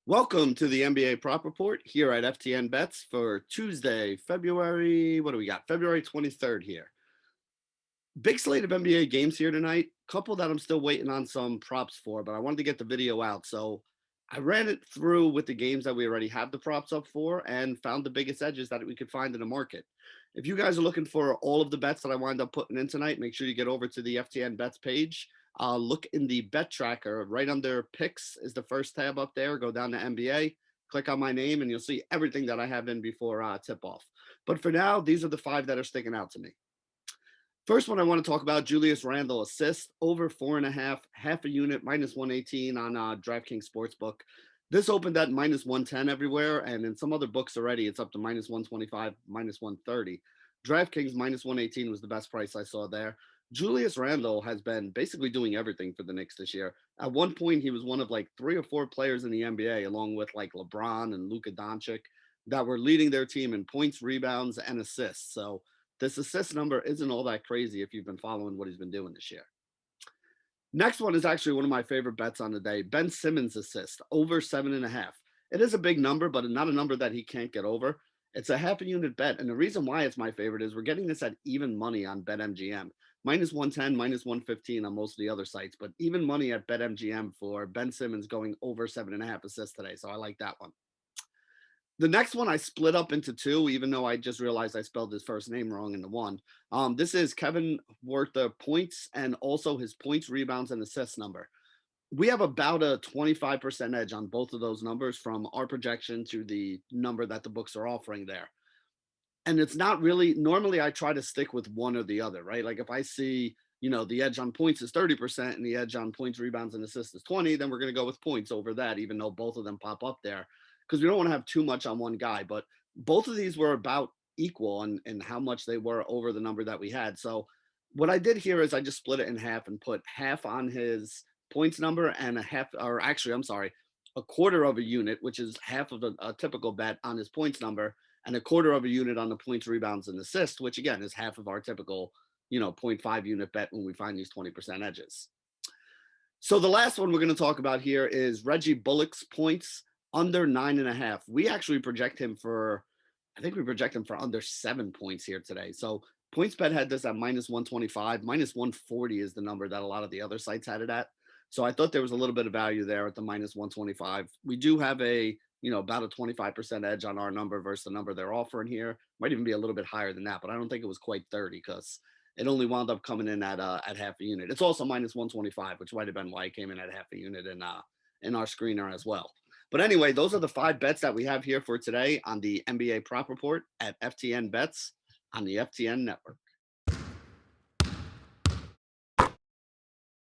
Welcome to the NBA Prop Report here at FTN Bets for Tuesday, February, what do we got? February 23rd here. Big slate of NBA games here tonight. Couple that I'm still waiting on some props for, but I wanted to get the video out. So I ran it through with the games that we already have the props up for and found the biggest edges that we could find in the market. If you guys are looking for all of the bets that I wind up putting in tonight, make sure you get over to the FTN Bets page. Look in the bet tracker right under picks is the first tab up there. Go down to NBA, click on my name, and you'll see everything that I have in before tip off. But for now, these are the five that are sticking out to me. First one I want to talk about, Julius Randle assist over 4.5, half a unit, minus 118 on DraftKings Sportsbook. This opened at minus 110 everywhere, and in some other books already, it's up to minus 125, minus 130. DraftKings minus 118 was the best price I saw there. Julius Randle has been basically doing everything for the Knicks this year. At one point, he was one of like 3 or 4 players in the NBA, along with like LeBron and Luka Doncic, that were leading their team in points, rebounds, and assists. So this assist number isn't all that crazy if you've been following what he's been doing this year. Next one is actually one of my favorite bets on the day. Ben Simmons assist over 7.5. It is a big number, but not a number that he can't get over. It's a half a unit bet. And the reason why it's my favorite is we're getting this at even money on BetMGM. Minus 110, minus 115 on most of the other sites, but even money at BetMGM for Ben Simmons going over 7.5 assists today. So I like that one. The next one I split up into two, even though I just realized I spelled his first name wrong in the one. This is Kevin Werther points and also his points, rebounds, and assists number. We have about a 25% edge on both of those numbers from our projection to the number that the books are offering there. And it's not really, normally I try to stick with one or the other, right? Like if I see, the edge on points is 30% and the edge on points, rebounds, and assists is 20, then we're going to go with points over that, even though both of them pop up there because we don't want to have too much on one guy. But both of these were about equal in how much they were over the number that we had. So what I did here is I just split it in half and put half on his points number and a quarter of a unit, which is half of a typical bet on his points number, and a quarter of a unit on the points, rebounds, and assists, which again is half of our typical, 0.5 unit bet when we find these 20% edges. So the last one we're going to talk about here is Reggie Bullock's points under 9.5. We actually project him for under 7 points here today. So PointsBet had this at minus 125, minus 140 is the number that a lot of the other sites had it at. So I thought there was a little bit of value there at the minus 125. We do have about a 25% edge on our number versus the number they're offering here. Might even be a little bit higher than that, but I don't think it was quite 30 because it only wound up coming in at half a unit. It's also minus 125, which might have been why it came in at half a unit in our screener as well. But anyway, those are the 5 bets that we have here for today on the NBA Prop Report at FTN Bets on the FTN Network.